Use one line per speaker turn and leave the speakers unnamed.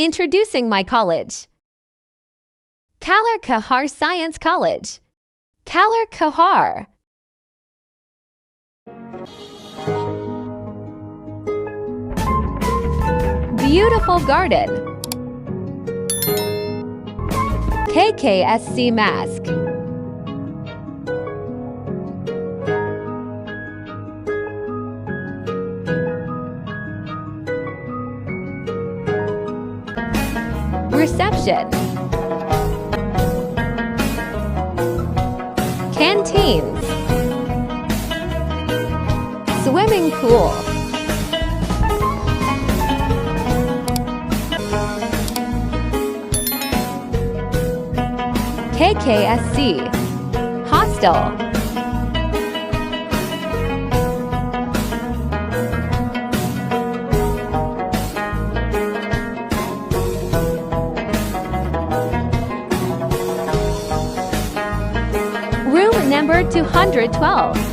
Introducing my college. Kallar Kahar Science College. Kallar Kahar. Beautiful garden. KksC mask. Reception. Canteens. Swimming pool. KksC. Hostel. Room number 212.